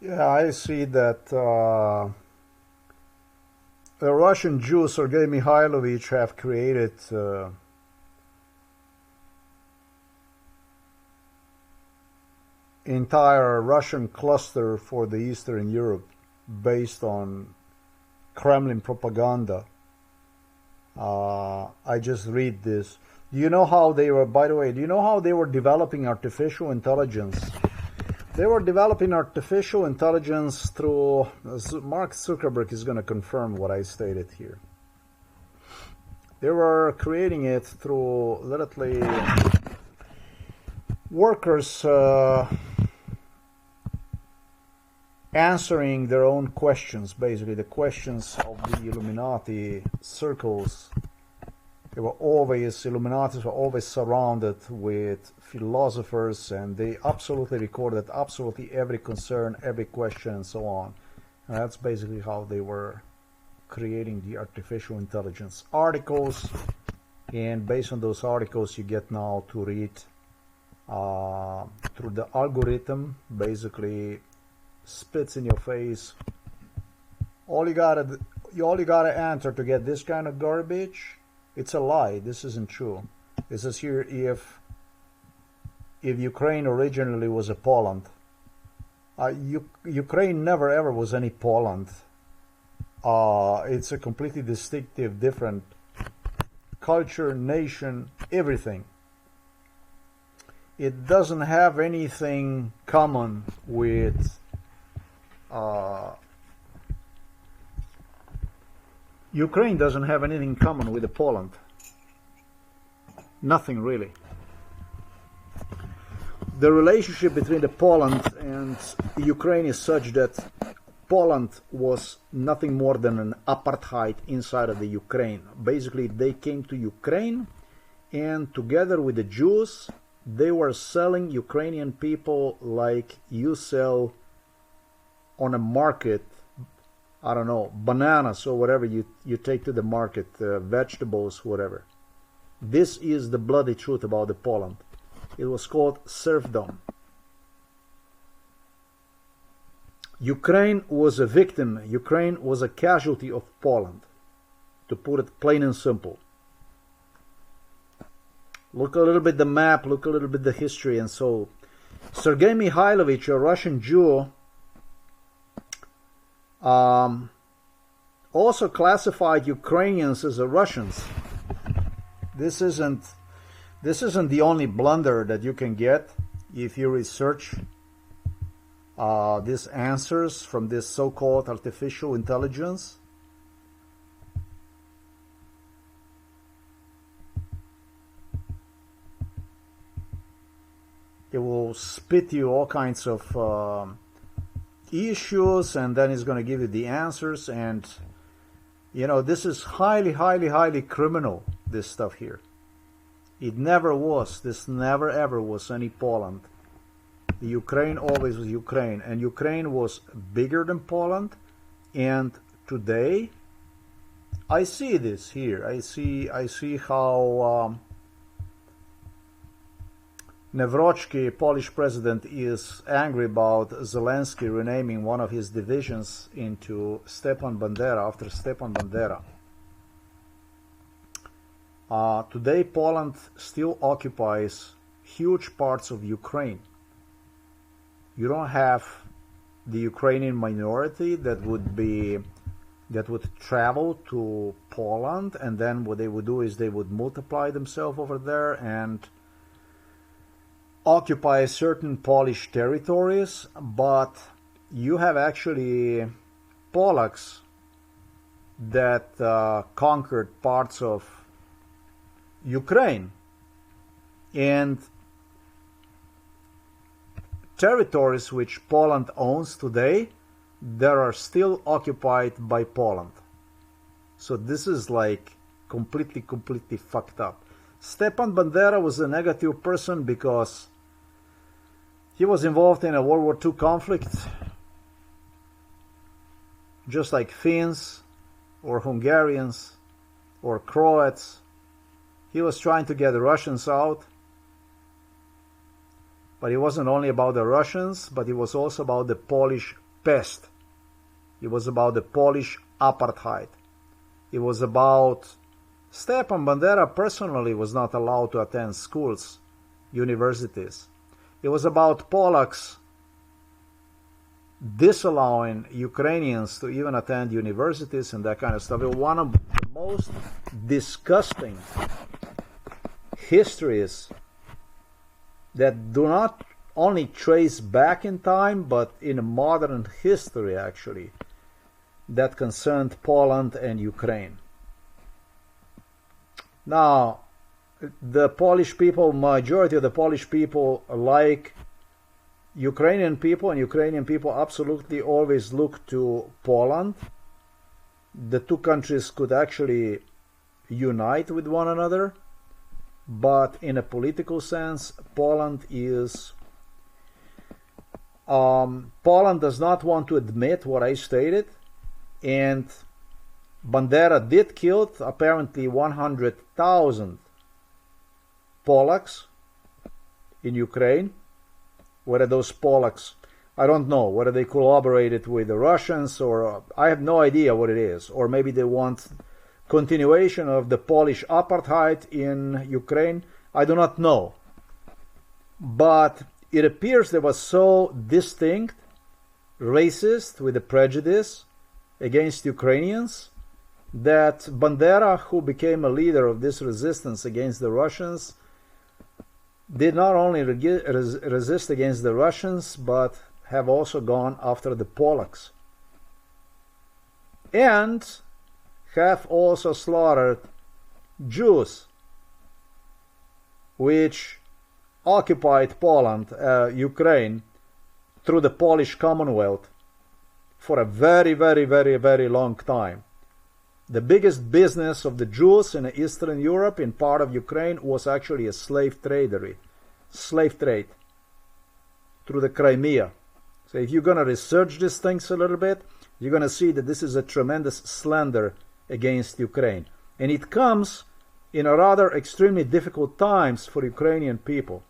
Yeah, I see that the Russian Jew Sergei Mikhailovich have created entire Russian cluster for the Eastern Europe based on Kremlin propaganda. I just read this. Do you know how they were, by the way, do you know how they were developing artificial intelligence? They were developing artificial intelligence through, Mark Zuckerberg is going to confirm what I stated here. They were creating it through literally workers answering their own questions, basically the questions of the Illuminati circles. They were always, Illuminatis were always surrounded with philosophers, and they absolutely recorded absolutely every concern, every question, and so on. And that's basically how they were creating the artificial intelligence articles. And based on those articles, you get now to read through the algorithm, basically spits in your face. All you gotta answer to get this kind of garbage. It's a lie. This isn't true. This is here if Ukraine originally was a Poland. Ukraine never ever was any Poland. It's a completely distinctive, different culture, nation, everything. It doesn't have anything common with Ukraine doesn't have anything in common with Poland. Nothing really. The relationship between the Poland and Ukraine is such that Poland was nothing more than an apartheid inside of the Ukraine. Basically, they came to Ukraine, and together with the Jews, they were selling Ukrainian people like you sell on a market, I don't know, bananas or whatever you take to the market, vegetables, whatever. This is the bloody truth about the Poland. It was called serfdom. Ukraine was a victim. Ukraine was a casualty of Poland, to put it plain and simple. Look a little bit the map, look a little bit the history, and so Sergei Mikhailovich, a Russian Jew, also classified Ukrainians as Russians. This isn't the only blunder that you can get if you research these answers from this so-called artificial intelligence. It will spit you all kinds of issues, and then it's going to give you the answers. And you know, this is highly, highly, highly criminal, this stuff here. It never was. This never ever was any Poland. The Ukraine always was Ukraine, and Ukraine was bigger than Poland. And today I see this here. I see how Nawrocki, Polish president, is angry about Zelensky renaming one of his divisions into Stepan Bandera, after Stepan Bandera. Today, Poland still occupies huge parts of Ukraine. You don't have the Ukrainian minority that would travel to Poland, and then what they would do is they would multiply themselves over there and occupy certain Polish territories. But you have actually Pollacks that conquered parts of Ukraine, and territories which Poland owns today, that are still occupied by Poland. So this is like completely fucked up. Stepan Bandera was a negative person because he was involved in a World War II conflict, just like Finns or Hungarians or Croats. He was trying to get the Russians out. But it wasn't only about the Russians, but it was also about the Polish pest. It was about the Polish apartheid. It was about Stepan Bandera personally was not allowed to attend schools, universities. It was about Pollacks disallowing Ukrainians to even attend universities and that kind of stuff. It was one of the most disgusting histories that do not only trace back in time, but in modern history, actually, that concerned Poland and Ukraine. Now, the Polish people, majority of the Polish people like Ukrainian people, and Ukrainian people absolutely always look to Poland. The two countries could actually unite with one another, but in a political sense, Poland does not want to admit what I stated, and Bandera did kill apparently 100,000 Pollacks in Ukraine. Whether those Pollacks, I don't know, whether they collaborated with the Russians, or I have no idea what it is, or maybe they want continuation of the Polish apartheid in Ukraine. I do not know. But it appears there was so distinct racist with a prejudice against Ukrainians that Bandera, who became a leader of this resistance against the Russians, did not only resist against the Russians, but have also gone after the Pollacks. And have also slaughtered Jews, which occupied Poland, Ukraine, through the Polish Commonwealth for a very, very, very, very long time. The biggest business of the Jews in Eastern Europe, in part of Ukraine, was actually a slave trade through the Crimea. So if you're going to research these things a little bit, you're going to see that this is a tremendous slander against Ukraine. And it comes in a rather extremely difficult times for Ukrainian people.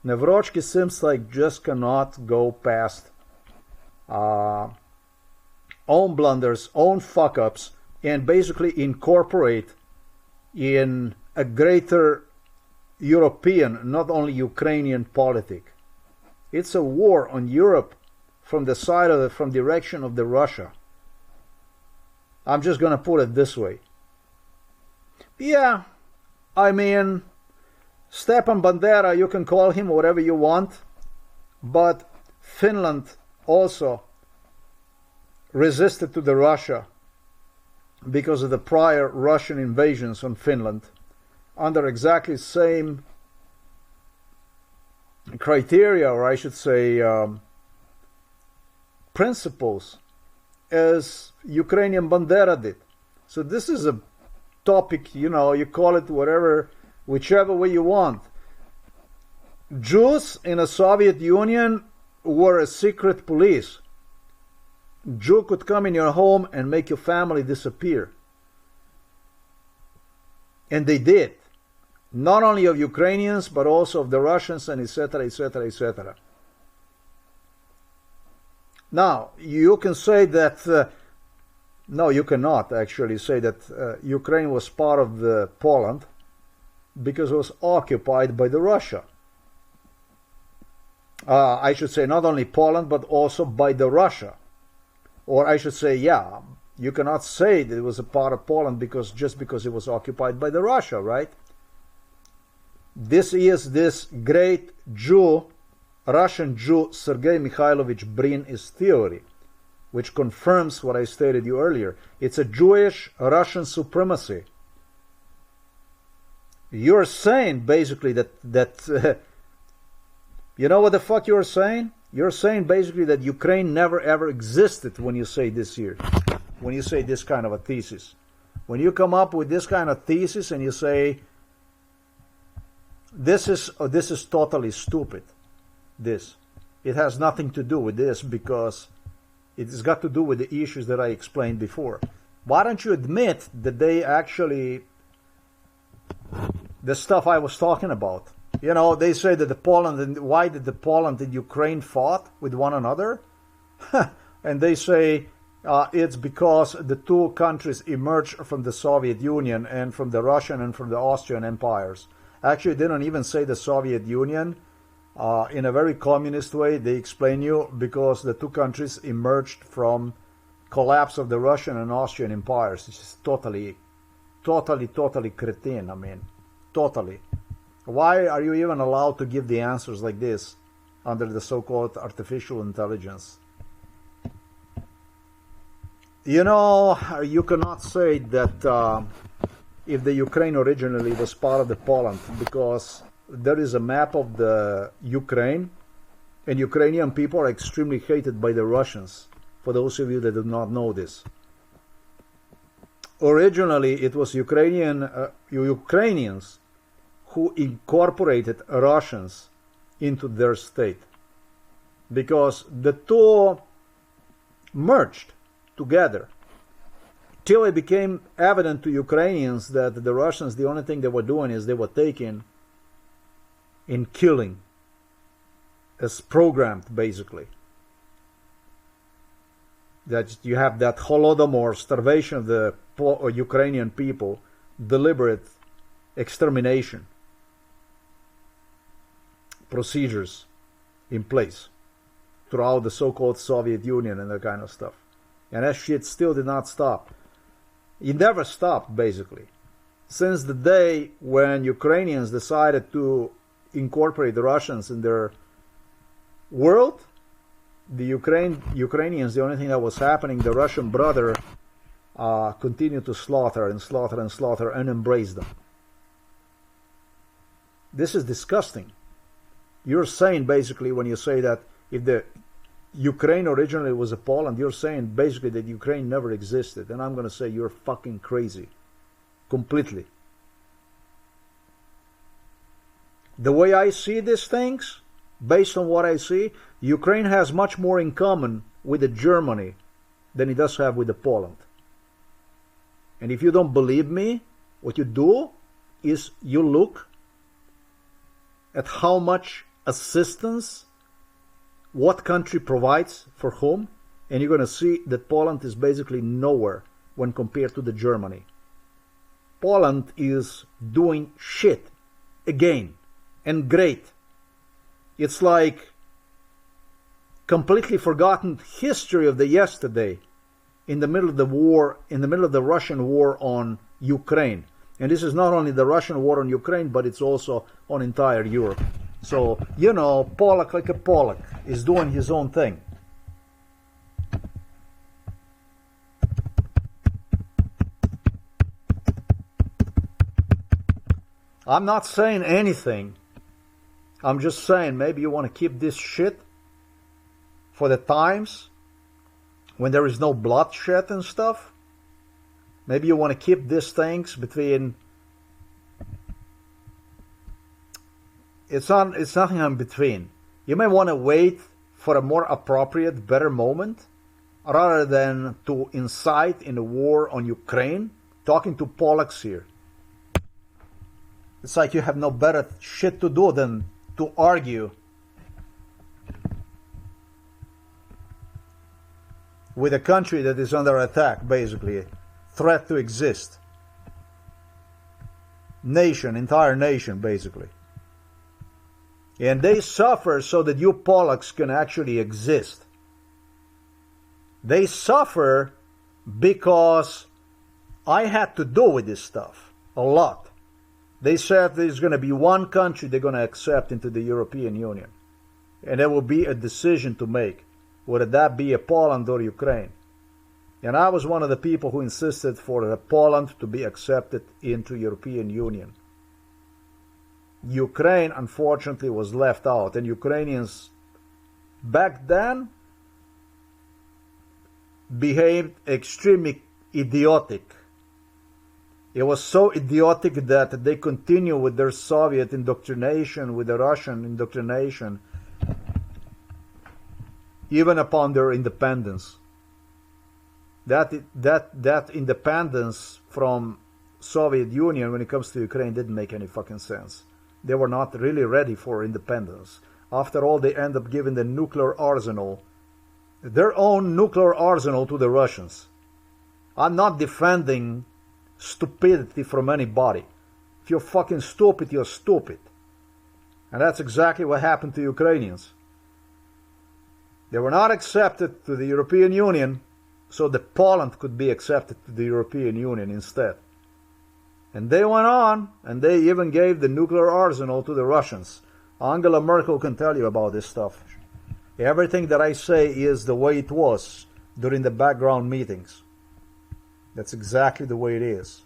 Nawrocki seems like just cannot go past own blunders, own fuck-ups, and basically incorporate in a greater European, not only Ukrainian politic. It's a war on Europe from the side of from direction of the Russia. I'm just going to put it this way. Yeah, I mean, Stepan Bandera, you can call him whatever you want, but Finland also resisted to the Russia because of the prior Russian invasions on Finland under exactly the same criteria, or I should say principles, as Ukrainian Bandera did. So this is a topic, you know, you call it whatever, whichever way you want. Jews in the Soviet Union were a secret police. Jew could come in your home and make your family disappear. And they did. Not only of Ukrainians, but also of the Russians, and etc., etc., etc. Now, you can say that, no, you cannot actually say that Ukraine was part of the Poland because it was occupied by the Russia. I should say not only Poland, but also by the Russia. Or I should say, yeah, you cannot say that it was a part of Poland just because it was occupied by the Russia, right? This is this great Jew, Russian Jew, Sergei Mikhailovich Brin's theory, which confirms what I stated you earlier. It's a Jewish Russian supremacy. You're saying basically that you know what the fuck you're saying? You're saying basically that Ukraine never ever existed when you say this here, when you say this kind of a thesis. When you come up with this kind of thesis and you say this is totally stupid. It has nothing to do with this because it's got to do with the issues that I explained before. Why don't you admit that they actually, the stuff I was talking about, you know, they say that why did the Poland and Ukraine fought with one another? And they say it's because the two countries emerged from the Soviet Union and from the Russian and from the Austrian empires. Actually, they don't even say the Soviet Union. In a very communist way, they explain you because the two countries emerged from collapse of the Russian and Austrian empires. It's just totally cretin. I mean, totally. Why are you even allowed to give the answers like this under the so-called artificial intelligence? You know, you cannot say that if the Ukraine originally was part of the Poland, because there is a map of the Ukraine, and Ukrainian people are extremely hated by the Russians, for those of you that do not know this. Originally, it was Ukrainians who incorporated Russians into their state, because the two merged together till it became evident to Ukrainians that the Russians, the only thing they were doing is they were taking and killing as programmed, basically. That you have that Holodomor, starvation of the Ukrainian people, deliberate extermination procedures in place throughout the so-called Soviet Union and that kind of stuff. And that shit still did not stop. It never stopped, basically. Since the day when Ukrainians decided to incorporate the Russians in their world, the Ukrainians, the only thing that was happening, the Russian brother continued to slaughter and slaughter and slaughter and embrace them. This is disgusting. You're saying, basically, when you say that if the Ukraine originally was a Poland, you're saying basically that Ukraine never existed. And I'm going to say you're fucking crazy. Completely. The way I see these things, based on what I see, Ukraine has much more in common with the Germany than it does have with the Poland. And if you don't believe me, what you do is you look at how much assistance what country provides for whom, and you're going to see that Poland is basically nowhere when compared to the Germany. Poland is doing shit again, and great. It's like completely forgotten history of the yesterday in the middle of the war, in the middle of the Russian war on Ukraine. And this is not only the Russian war on Ukraine, but it's also on entire Europe. So, you know, Pollack like a Pollack is doing his own thing. I'm not saying anything. I'm just saying maybe you want to keep this shit for the times when there is no bloodshed and stuff. Maybe you want to keep these things between... It's nothing in between. You may want to wait for a more appropriate, better moment, rather than to incite in a war on Ukraine, talking to Pollacks here. It's like you have no better shit to do than to argue with a country that is under attack, basically. Threat to exist. Nation, entire nation, basically. And they suffer so that you Pollacks can actually exist. They suffer because I had to do with this stuff a lot. They said there's going to be one country they're going to accept into the European Union. And there will be a decision to make, whether that be a Poland or Ukraine. And I was one of the people who insisted for Poland to be accepted into European Union. Ukraine, unfortunately, was left out. And Ukrainians back then behaved extremely idiotic. It was so idiotic that they continue with their Soviet indoctrination, with the Russian indoctrination, even upon their independence. That independence from Soviet Union when it comes to Ukraine didn't make any fucking sense. They were not really ready for independence. After all, they end up giving the nuclear arsenal their own nuclear arsenal to the Russians. I'm not defending stupidity from anybody. If you're fucking stupid, you're stupid. And that's exactly what happened to Ukrainians. They were not accepted to the European Union, so that Poland could be accepted to the European Union instead. And they went on, and they even gave the nuclear arsenal to the Russians. Angela Merkel can tell you about this stuff. Everything that I say is the way it was during the background meetings. That's exactly the way it is.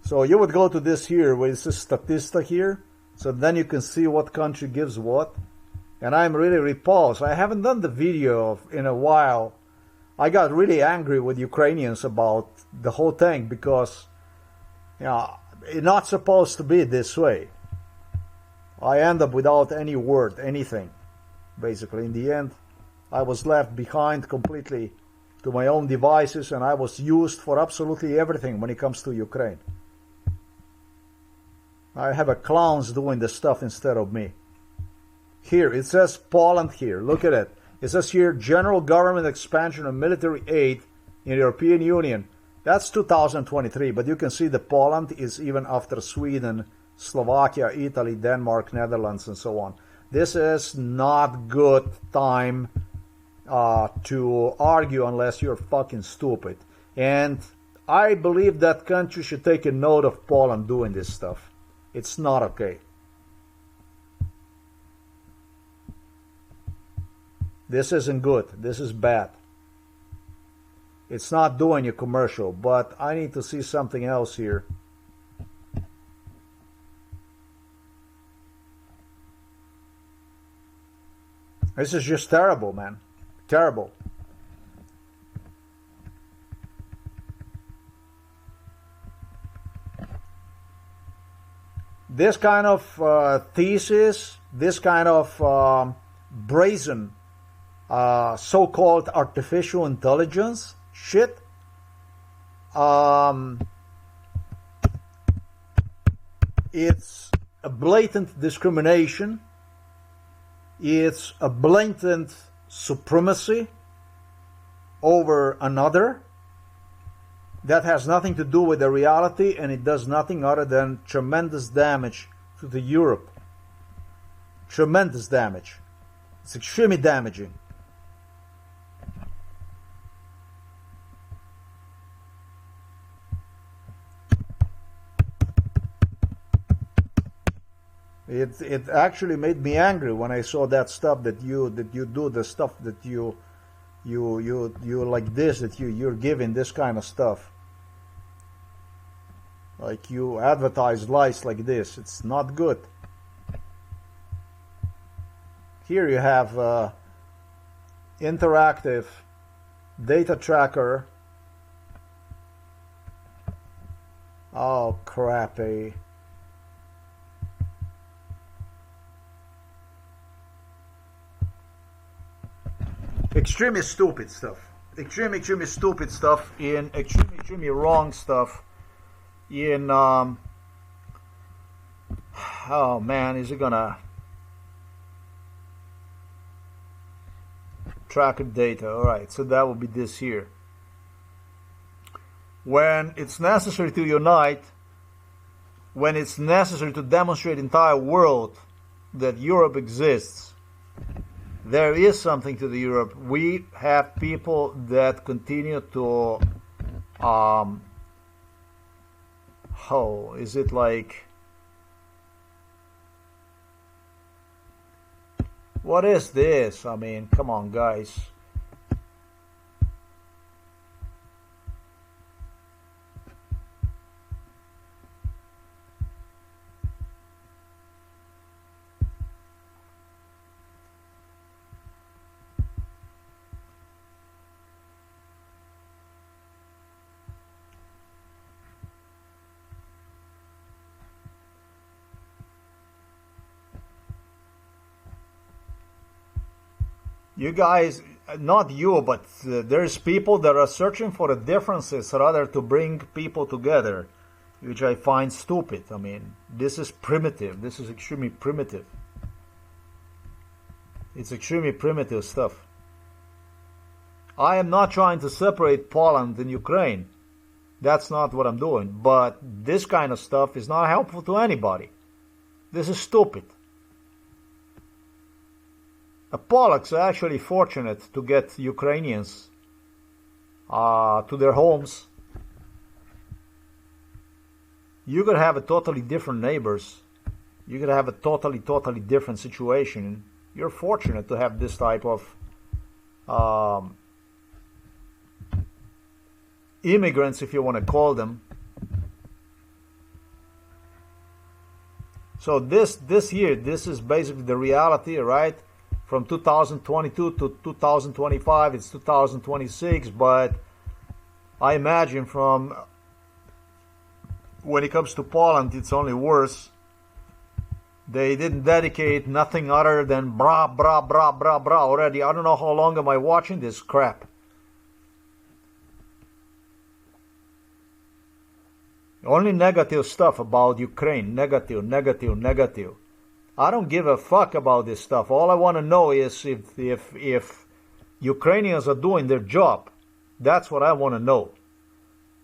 So you would go to this here, where it says Statista here, so then you can see what country gives what. And I'm really repulsed. I haven't done the video in a while. I got really angry with Ukrainians about the whole thing because, you know, it's not supposed to be this way. I end up without any word, anything. Basically, in the end, I was left behind completely to my own devices, and I was used for absolutely everything when it comes to Ukraine. I have a clowns doing the stuff instead of me. Here, it says Poland here. Look at it. It says here, general government expansion of military aid in the European Union. That's 2023, but you can see that Poland is even after Sweden, Slovakia, Italy, Denmark, Netherlands, and so on. This is not good time to argue unless you're fucking stupid. And I believe that country should take a note of Poland doing this stuff. It's not okay. This isn't good. This is bad. It's not doing a commercial, but I need to see something else here. This is just terrible, man. Terrible. This kind of thesis, this kind of brazen so-called artificial intelligence shit, it's a blatant discrimination. It's a blatant supremacy over another that has nothing to do with the reality, and it does nothing other than tremendous damage to the Europe. Tremendous damage. It's extremely damaging. It actually made me angry when I saw that stuff that you do, the stuff that you like this, that you're giving this kind of stuff. Like you advertise lies like this. It's not good. Here you have interactive data tracker. Oh crappy. Extremely stupid stuff. Extremely stupid stuff in extremely wrong stuff in oh man, is it gonna tracker data? Alright, so that will be this here. When it's necessary to unite, when it's necessary to demonstrate entire world that Europe exists, there is something to the Europe. We have people that continue to is it like, what is this? I mean, come on guys. You guys, not you, but there's people that are searching for the differences rather to bring people together, which I find stupid. I mean, this is primitive. This is extremely primitive. It's extremely primitive stuff. I am not trying to separate Poland and Ukraine. That's not what I'm doing. But this kind of stuff is not helpful to anybody. This is stupid. The Pollacks are actually fortunate to get Ukrainians to their homes. You could have a totally different neighbors. You could have a totally different situation. You're fortunate to have this type of immigrants, if you want to call them. So this year, this is basically the reality, right? From 2022 to 2025, it's 2026, but I imagine from when it comes to Poland, it's only worse. They didn't dedicate nothing other than bra, bra, bra, bra, bra already. I don't know how long am I watching this crap. Only negative stuff about Ukraine. Negative, negative, negative. I don't give a fuck about this stuff. All I want to know is if Ukrainians are doing their job. That's what I want to know.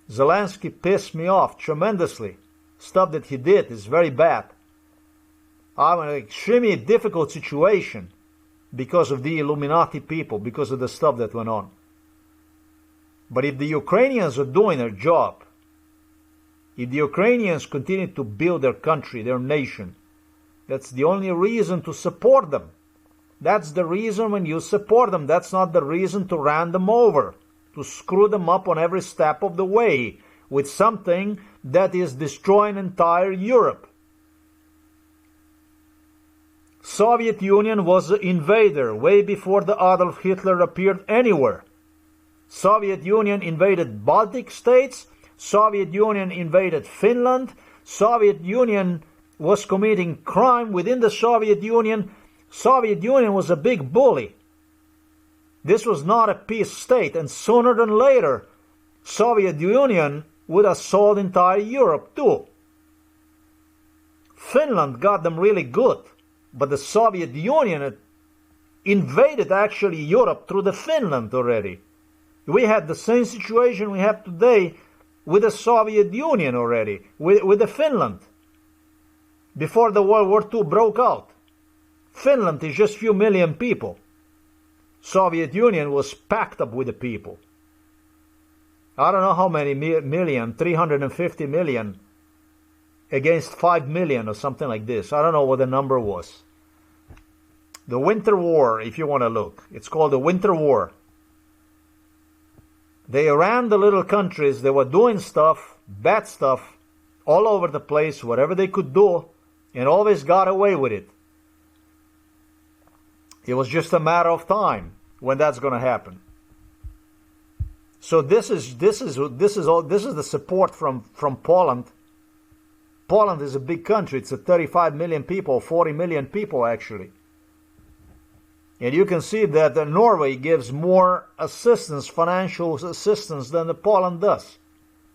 Zelensky pissed me off tremendously. Stuff that he did is very bad. I'm in an extremely difficult situation because of the Illuminati people, because of the stuff that went on. But if the Ukrainians are doing their job, if the Ukrainians continue to build their country, their nation, that's the only reason to support them. That's the reason when you support them. That's not the reason to run them over, to screw them up on every step of the way with something that is destroying entire Europe. Soviet Union was the invader way before the Adolf Hitler appeared anywhere. Soviet Union invaded Baltic states. Soviet Union invaded Finland. Soviet Union was committing crime within the Soviet Union. Soviet Union was a big bully. This was not a peace state, and sooner than later, Soviet Union would assault entire Europe too. Finland got them really good, but the Soviet Union invaded actually Europe through the Finland already. We had the same situation we have today with the Soviet Union already, with the Finland. Before the World War II broke out. Finland is just few million people. Soviet Union was packed up with the people. I don't know how many million, 350 million against 5 million or something like this. I don't know what the number was. The Winter War, if you want to look. It's called the Winter War. They ran the little countries. They were doing stuff, bad stuff, all over the place, whatever they could do, and always got away with it. It was just a matter of time when that's going to happen. So this is the support from Poland. Poland is a big country. It's a 35 million people, 40 million people actually. And you can see that Norway gives more assistance, financial assistance, than Poland does.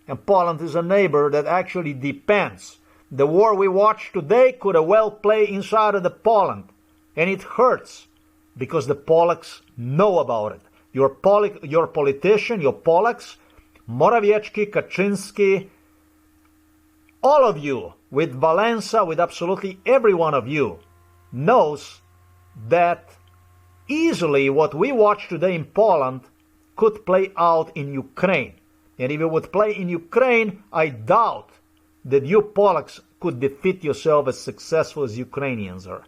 And Poland is a neighbor that actually depends. The war we watch today could have well played inside of the Poland. And it hurts because the Pollacks know about it. Your politician, your Pollacks, Morawiecki, Kaczynski, all of you, with Valensa, with absolutely every one of you, knows that easily what we watch today in Poland could play out in Ukraine. And if it would play in Ukraine, I doubt that you Pollacks could defeat yourself as successful as Ukrainians are.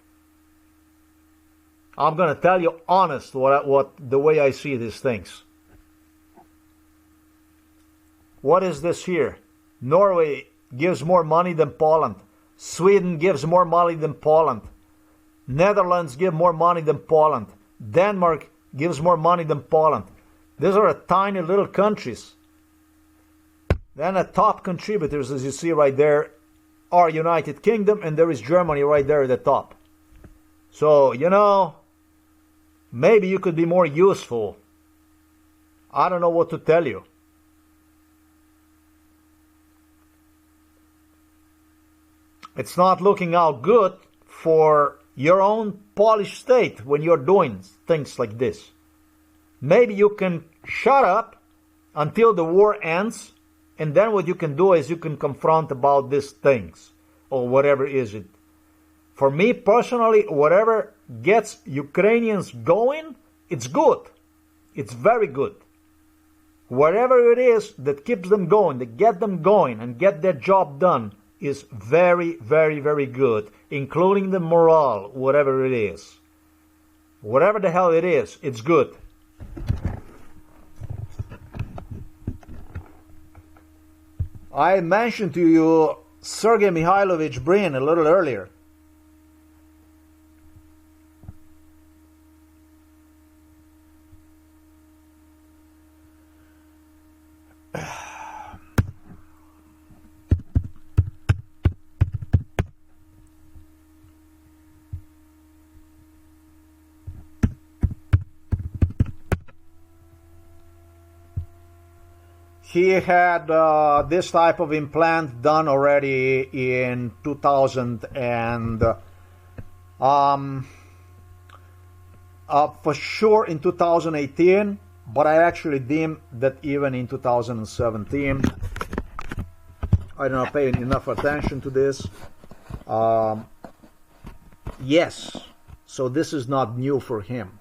I'm going to tell you honest what the way I see these things. What is this here? Norway gives more money than Poland. Sweden gives more money than Poland. Netherlands give more money than Poland. Denmark gives more money than Poland. These are tiny little countries. Then the top contributors, as you see right there, are United Kingdom, and there is Germany right there at the top. So, you know, maybe you could be more useful. I don't know what to tell you. It's not looking out good for your own Polish state when you're doing things like this. Maybe you can shut up until the war ends, and then what you can do is you can confront about these things, or whatever is it. For me personally, whatever gets Ukrainians going, it's good. It's very good. Whatever it is that keeps them going, that get them going and get their job done is very, very, very good, including the morale, whatever it is. Whatever the hell it is, it's good. I mentioned to you Sergei Mikhailovich Brin a little earlier. He had this type of implant done already in 2000 and for sure in 2018, but I actually deem that even in 2017. I don't know, paying enough attention to this. Yes, so this is not new for him.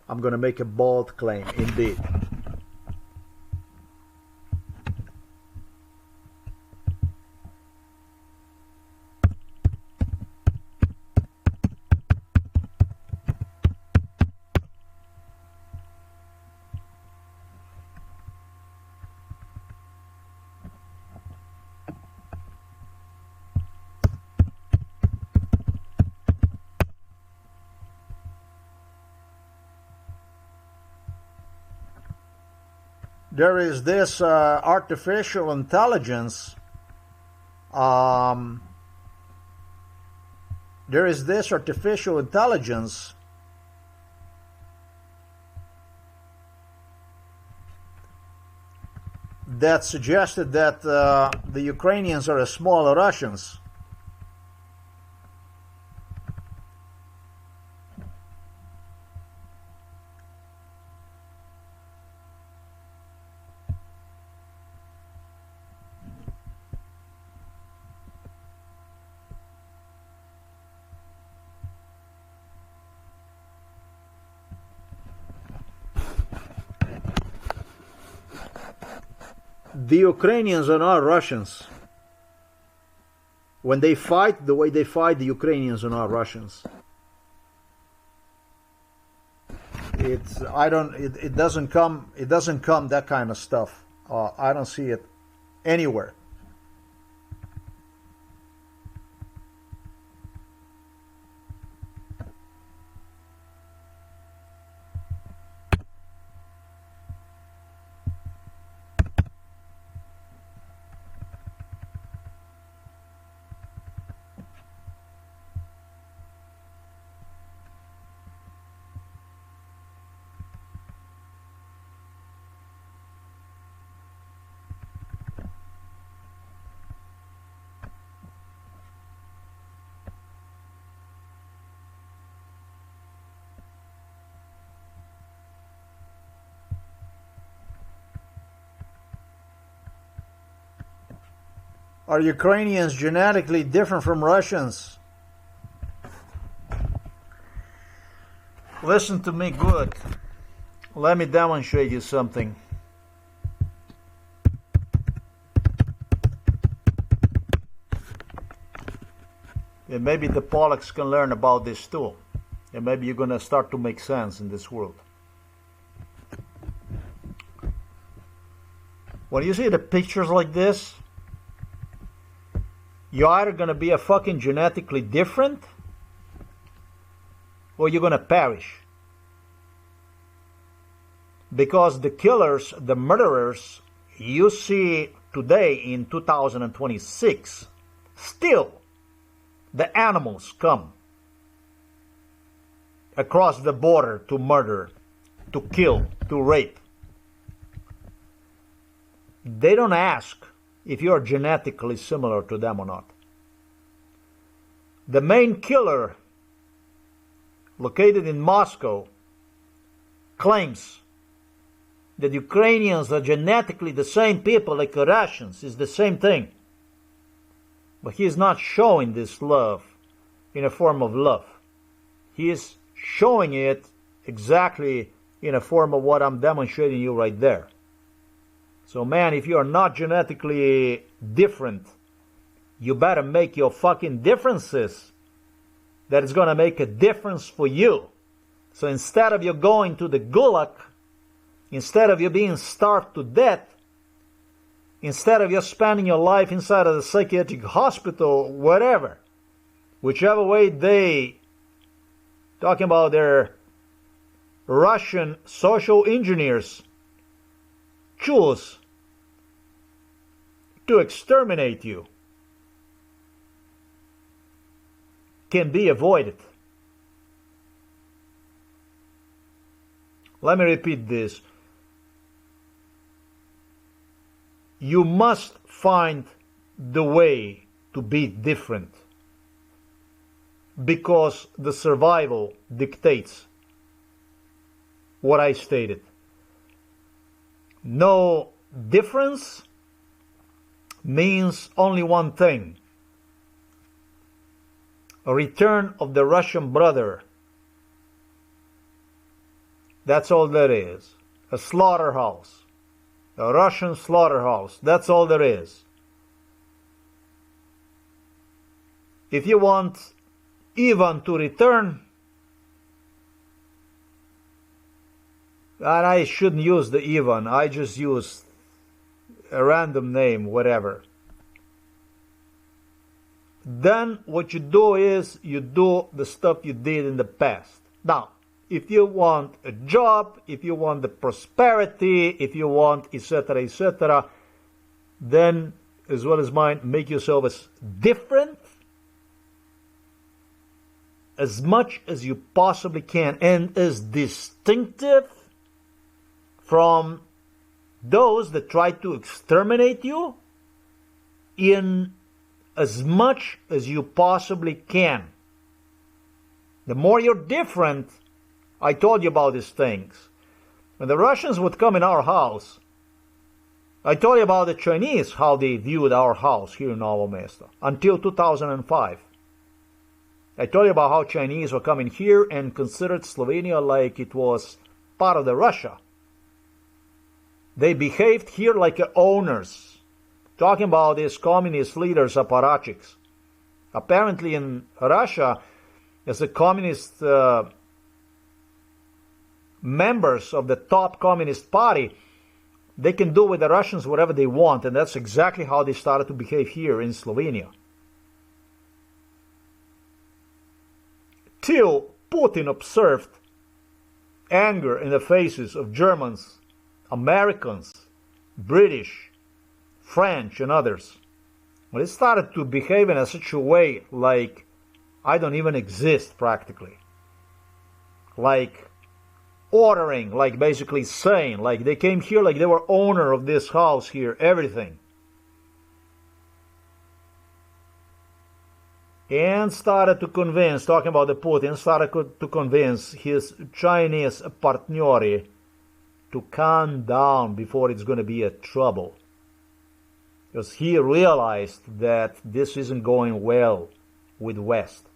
I'm going to make a bold claim, indeed. There is this artificial intelligence. There is this artificial intelligence that suggested that the Ukrainians are as small Russians. The Ukrainians are not Russians. When they fight, the way they fight, the Ukrainians are not Russians. It doesn't come that kind of stuff. I don't see it anywhere. Are Ukrainians genetically different from Russians? Listen to me good. Let me demonstrate you something. And maybe the Pollacks can learn about this too. And maybe you're going to start to make sense in this world. When you see the pictures like this, you're either going to be a fucking genetically different, or you're going to perish. Because the killers, the murderers you see today in 2026, still the animals come across the border to murder, to kill, to rape. They don't ask if you're genetically similar to them or not. The main killer located in Moscow, claims that Ukrainians are genetically the same people like Russians, is the same thing. But he is not showing this love in a form of love. He is showing it exactly in a form of what I'm demonstrating you right there. So man, if you are not genetically different, you better make your fucking differences that is going to make a difference for you. So instead of you going to the gulag, instead of you being starved to death, instead of you spending your life inside of the psychiatric hospital, whatever, whichever way they, talking about their Russian social engineers, choose to exterminate you, can be avoided. Let me repeat this. You must find the way to be different, because the survival dictates what I stated. No difference means only one thing: a return of the Russian brother. That's all there is. A slaughterhouse. A Russian slaughterhouse. That's all there is. If you want Ivan to return, and I shouldn't use the Ivan, I just use a random name, whatever. Then what you do is you do the stuff you did in the past. Now, if you want a job, if you want the prosperity, if you want etc., etc., then as well as mine, make yourself as different as much as you possibly can and as distinctive from those that try to exterminate you in as much as you possibly can. The more you're different, I told you about these things. When the Russians would come in our house, I told you about the Chinese, how they viewed our house here in Novo Mesto, until 2005. I told you about how Chinese were coming here and considered Slovenia like it was part of the Russia. They behaved here like owners. Talking about these communist leaders, apparatchiks. Apparently in Russia, as the communist members of the top communist party, they can do with the Russians whatever they want, and that's exactly how they started to behave here in Slovenia. Till Putin observed anger in the faces of Germans, Americans, British, French, and others. Well, it started to behave in such a way like I don't even exist practically. Like ordering, like basically saying, like they came here like they were owner of this house here, everything. And started to convince, talking about the Putin, started to convince his Chinese partneri to calm down before it's going to be a trouble. Because he realized that this isn't going well with West.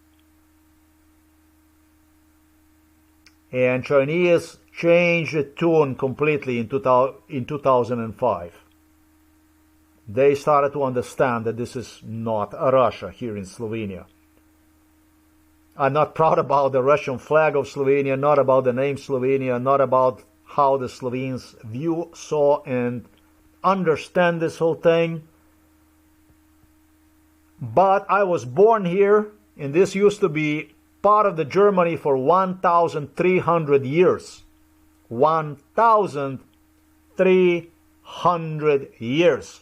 And Chinese changed the tune completely in 2005. They started to understand that this is not a Russia here in Slovenia. I'm not proud about the Russian flag of Slovenia, not about the name Slovenia, not about how the Slovenes view, saw, and understand this whole thing. But I was born here, and this used to be part of the Germany for 1,300 years. 1,300 years.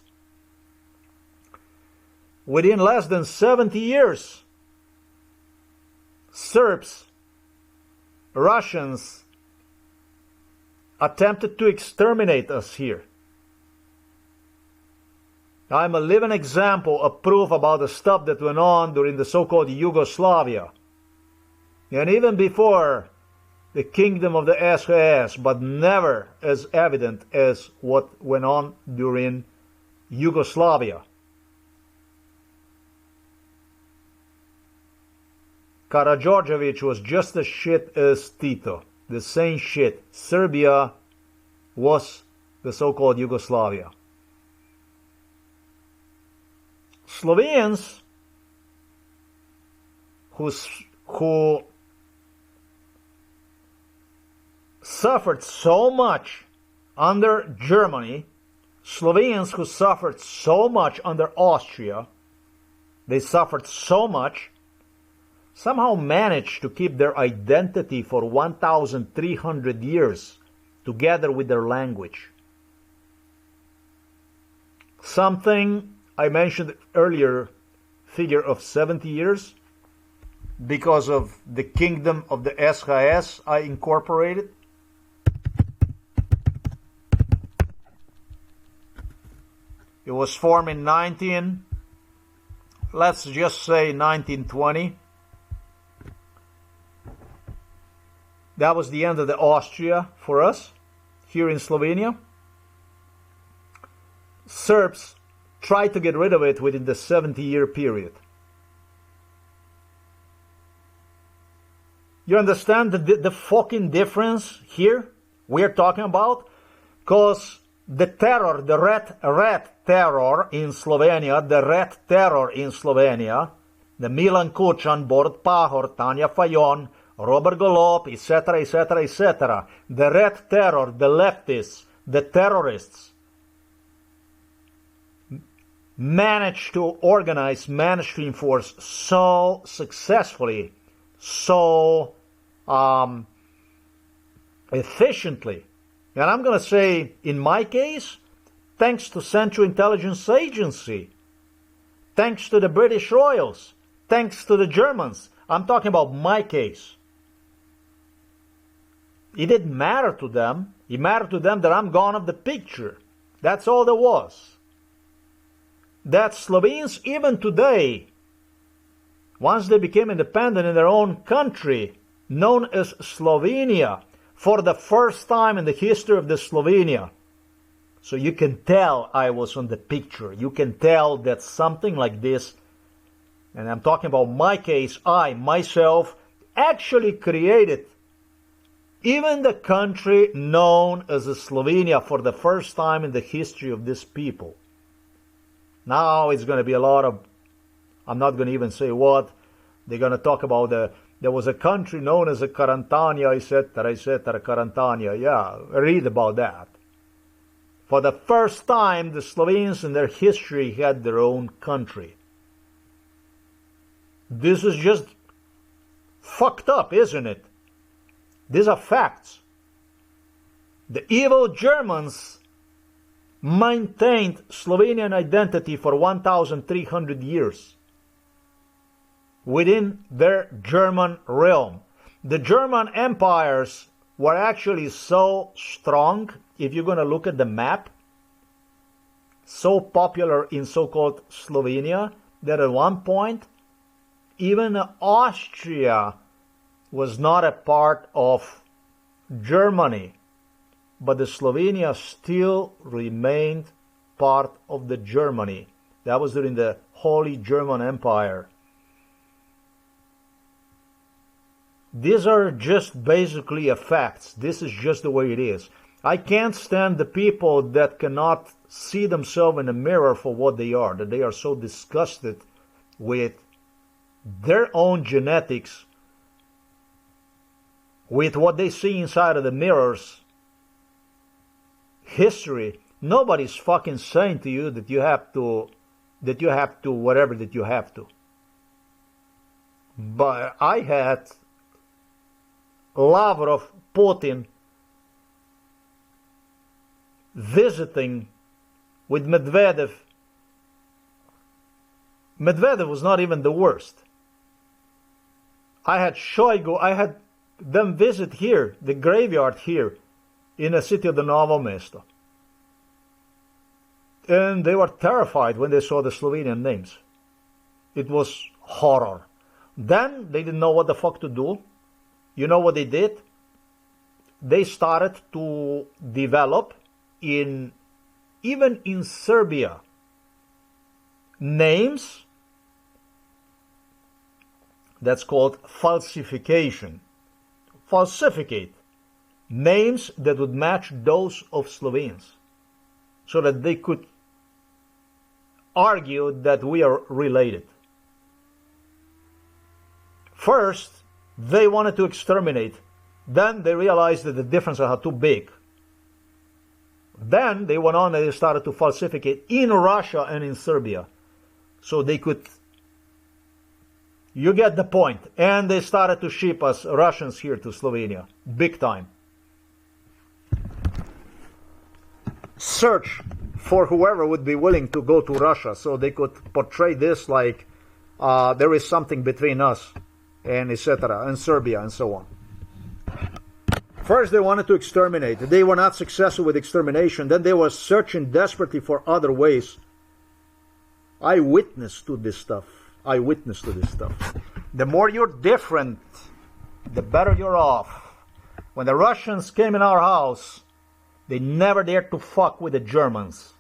Within less than 70 years, Serbs, Russians attempted to exterminate us here. I'm a living example, a proof about the stuff that went on during the so-called Yugoslavia. and even before the kingdom of the SHS, but never as evident as what went on during Yugoslavia. Karađorđević was just as shit as Tito, the same shit. Serbia was the so-called Yugoslavia. Slovenes who suffered so much under Germany, Slovenes who suffered so much under Austria, they suffered so much, somehow managed to keep their identity for 1,300 years together with their language. Something I mentioned earlier, figure of 70 years, because of the kingdom of the SHS I incorporated. It was formed in let's just say 1920. That was the end of the Austria for us here in Slovenia. Serbs tried to get rid of it within the 70-year period. You understand the fucking difference here we're talking about? Because the terror, the red terror in Slovenia, the Milan Kučan, Borut Pahor, Tanja Fajon, Robert Golob, etc., etc., etc., the red terror, the leftists, the terrorists, managed to organize, managed to enforce so successfully, so efficiently. And I'm going to say, in my case, thanks to Central Intelligence Agency, thanks to the British Royals, thanks to the Germans. I'm talking about my case. It didn't matter to them. It mattered to them that I'm gone of the picture. That's all there was. That Slovenes, even today, once they became independent in their own country, known as Slovenia, for the first time in the history of the Slovenia. So you can tell I was on the picture. You can tell that something like this, and I'm talking about my case, I, myself, actually created even the country known as Slovenia for the first time in the history of this people. Now it's going to be a lot of, I'm not going to even say what, they're going to talk about there was a country known as a Carantania, etc., Carantania. Yeah, read about that. For the first time, the Slovenes in their history had their own country. This is just fucked up, isn't it? These are facts. The evil Germans maintained Slovenian identity for 1,300 years within their German realm. The German empires were actually so strong, if you're going to look at the map, so popular in so-called Slovenia, that at one point, even Austria was not a part of Germany, but the Slovenia still remained part of the Germany. That was during the Holy German Empire. These are just basically facts. This is just the way it is. I can't stand the people that cannot see themselves in the mirror for what they are, that they are so disgusted with their own genetics, with what they see inside of the mirrors, history. Nobody's fucking saying to you that you have to whatever that you have to. But I had Lavrov, Putin visiting with Medvedev. Medvedev was not even the worst. I had Shoigu, I had them visit here, the graveyard here, in the city of the Novo Mesto. And they were terrified when they saw the Slovenian names. It was horror. Then they didn't know what the fuck to do. you know what they did? They started to develop even in Serbia, names that's called falsification. Falsificate names that would match those of Slovenes, so that they could argue that we are related. First, they wanted to exterminate. Then they realized that the differences are too big. Then they went on and they started to falsificate in Russia and in Serbia. So they could... You get the point. And they started to ship us Russians here to Slovenia. Big time. Search for whoever would be willing to go to Russia so they could portray this like there is something between us and etc. and Serbia and so on. First they wanted to exterminate. They were not successful with extermination. Then they were searching desperately for other ways. I witnessed to this stuff. The more you're different, the better you're off. When the Russians came in our house, they never dared to fuck with the Germans.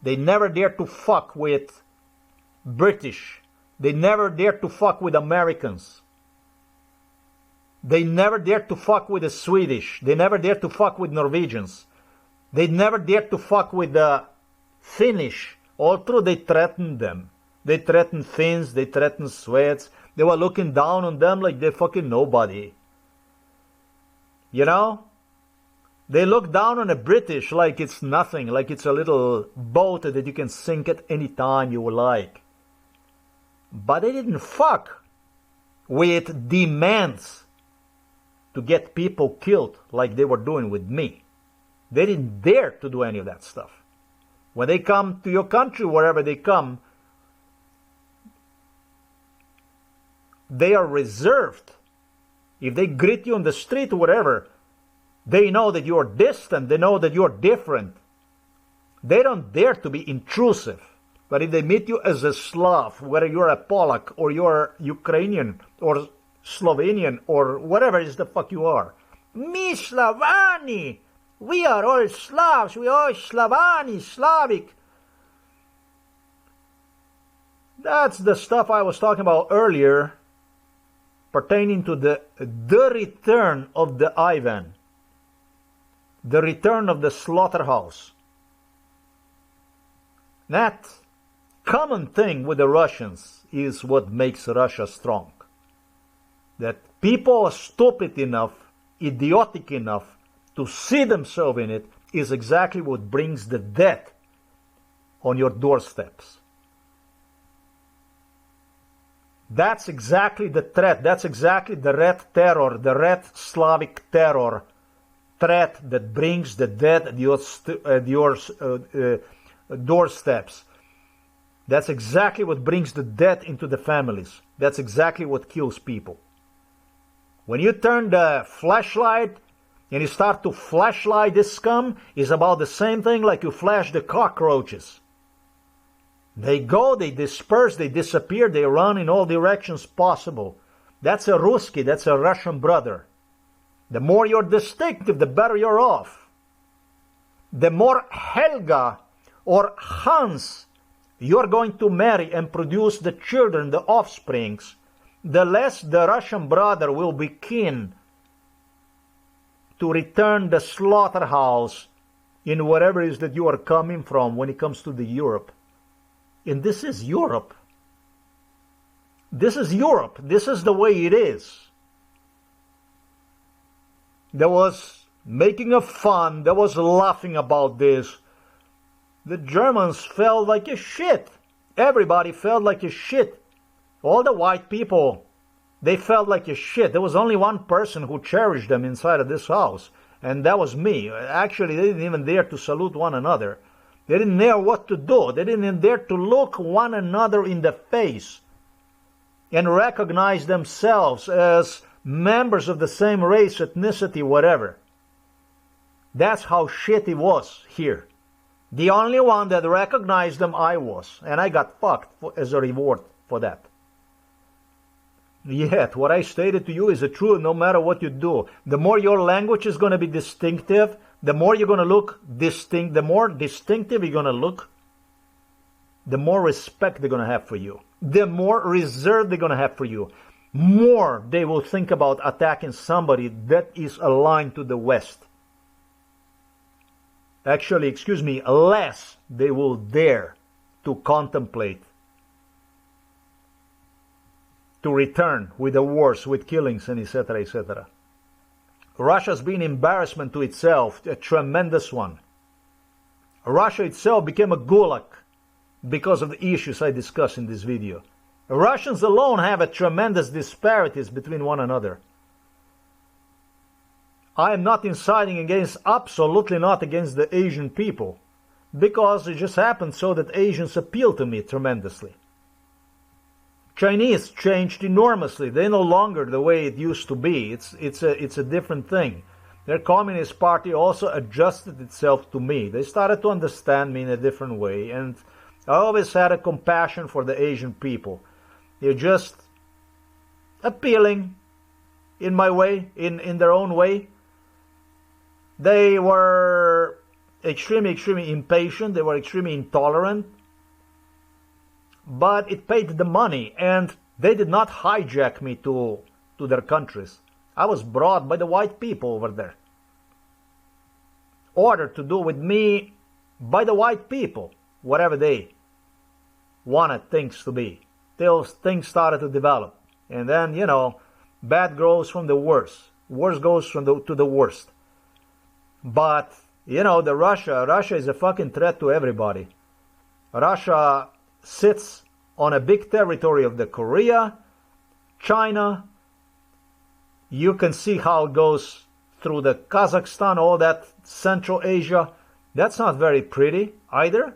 They never dared to fuck with British. They never dared to fuck with Americans. They never dared to fuck with the Swedish. They never dared to fuck with Norwegians. They never dared to fuck with the Finnish. All through they threatened them. They threatened Finns. They threatened Swedes. They were looking down on them like they're fucking nobody. You know? They look down on the British like it's nothing. Like it's a little boat that you can sink at any time you like. But they didn't fuck with demands to get people killed like they were doing with me. They didn't dare to do any of that stuff. When they come to your country, wherever they come, they are reserved. If they greet you on the street or whatever, they know that you're distant. They know that you're different. They don't dare to be intrusive. But if they meet you as a Slav, whether you're a Pollack or you're Ukrainian or Slovenian or whatever it is the fuck you are. Mi Slavani! We are all Slavs. We are all Slavani, Slavic. That's the stuff I was talking about earlier pertaining to the return of the Ivan. The return of the slaughterhouse. That common thing with the Russians is what makes Russia strong. That people are stupid enough, idiotic enough to see themselves in it is exactly what brings the death on your doorsteps. That's exactly the threat. That's exactly the red terror, the red Slavic terror threat that brings the death at your doorsteps. That's exactly what brings the death into the families. That's exactly what kills people. When you turn the flashlight and you start to flashlight this scum, it's about the same thing like you flash the cockroaches. They go, they disperse, they disappear, they run in all directions possible. That's a Ruski, that's a Russian brother. The more you're distinctive, the better you're off. The more Helga or Hans you're going to marry and produce the children, the offsprings, the less the Russian brother will be keen to return the slaughterhouse in wherever it is that you are coming from when it comes to the Europe. And this is Europe. This is Europe. This is the way it is. There was making of fun. There was laughing about this. The Germans felt like a shit. Everybody felt like a shit. All the white people, they felt like a shit. There was only one person who cherished them inside of this house, and that was me. Actually, they didn't even dare to salute one another. They didn't know what to do. They didn't even dare to look one another in the face and recognize themselves as members of the same race, ethnicity, whatever. That's how shit it was here. The only one that recognized them, I was. And I got fucked as a reward for that. Yet, what I stated to you is the truth no matter what you do. The more your language is going to be distinctive, the more you're going to look distinct, the more distinctive you're going to look, the more respect they're going to have for you. The more reserve they're going to have for you. More they will think about attacking somebody that is aligned to the West. Actually, excuse me, less they will dare to contemplate to return with the wars, with killings, and etc., etc. Russia's been embarrassment to itself, a tremendous one. Russia itself became a gulag because of the issues I discussed in this video. Russians alone have a tremendous disparities between one another. I am not inciting against, absolutely not against the Asian people, because it just happened so that Asians appeal to me tremendously. Chinese changed enormously. They're no longer the way it used to be. It's a different thing. Their Communist Party also adjusted itself to me. They started to understand me in a different way, and I always had a compassion for the Asian people. They're just appealing in my way, in their own way. They were extremely impatient. They were extremely intolerant. But it paid the money, and they did not hijack me to their countries. I was brought by the white people over there. Ordered to do with me by the white people, whatever they wanted things to be. Till things started to develop. And then, you know, bad grows from the worst. Worst goes to the worst. But, you know, Russia is a fucking threat to everybody. Russia sits on a big territory of the Korea, China. You can see how it goes through the Kazakhstan, all that Central Asia. That's not very pretty either.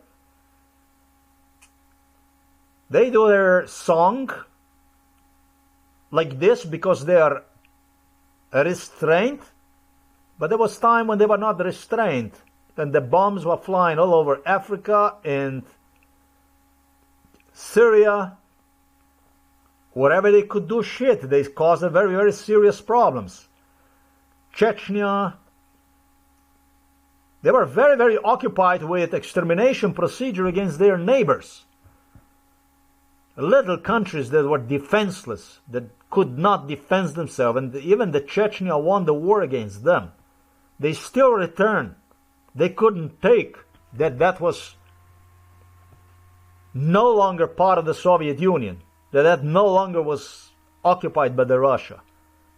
They do their song like this because they are restrained. But there was time when they were not restrained, and the bombs were flying all over Africa and Syria. Wherever they could do shit, they caused very serious problems. Chechnya. They were very occupied with extermination procedure against their neighbors. Little countries that were defenseless, that could not defend themselves, and even the Chechnya won the war against them. They still returned. They couldn't take that was no longer part of the Soviet Union, that no longer was occupied by the Russia,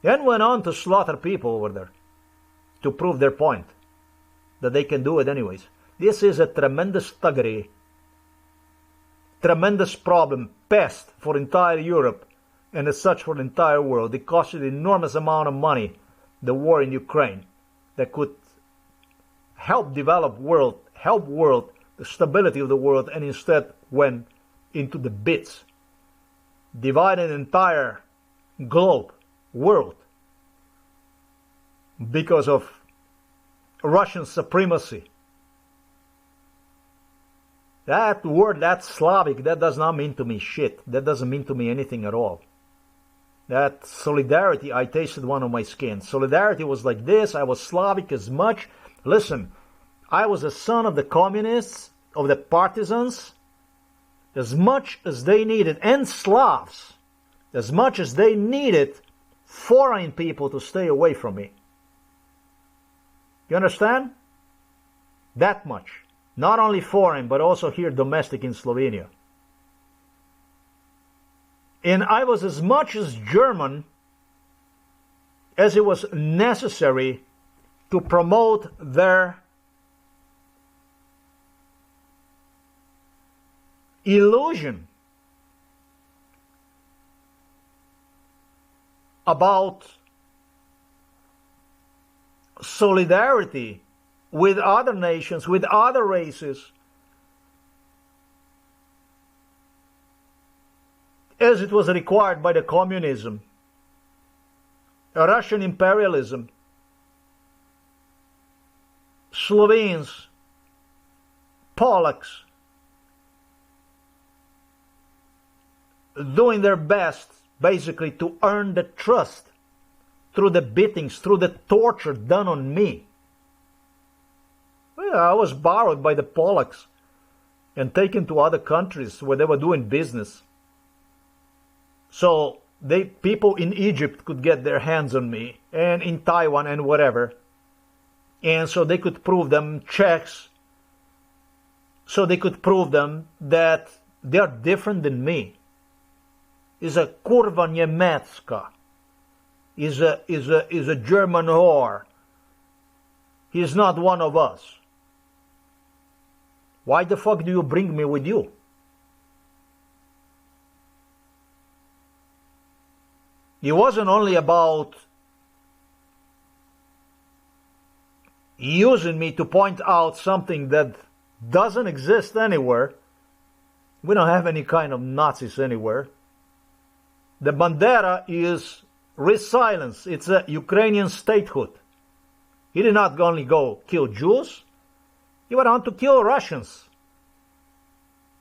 and went on to slaughter people over there to prove their point, that they can do it anyways. This is a tremendous thuggery, tremendous problem, pest for entire Europe, and as such for the entire world. It costed an enormous amount of money, the war in Ukraine, that could help develop world, the stability of the world, and instead went into the bits, divided an entire globe, world, because of Russian supremacy. That word, that Slavic, that does not mean to me shit. That doesn't mean to me anything at all. That solidarity, I tasted one on my skin. Solidarity was like this. I was Slavic as much. Listen, I was a son of the communists, of the partisans, as much as they needed, and Slavs, as much as they needed foreign people to stay away from me. You understand? That much. Not only foreign, but also here domestic in Slovenia. And I was as much as German as it was necessary to promote their illusion about solidarity with other nations, with other races, as it was required by the communism, Russian imperialism, Slovenes, Pollacks, doing their best basically to earn the trust through the beatings, through the torture done on me. Well, I was borrowed by the Pollacks and taken to other countries where they were doing business. So people in Egypt could get their hands on me, and in Taiwan and whatever. And so they could prove them checks, so they could prove them that they are different than me. Is a kurva niemiecka. Is a German whore. He's not one of us. Why the fuck do you bring me with you? It wasn't only about using me to point out something that doesn't exist anywhere. We don't have any kind of Nazis anywhere. The Bandera is resilience. It's a Ukrainian statehood. He did not only go kill Jews, he went on to kill Russians.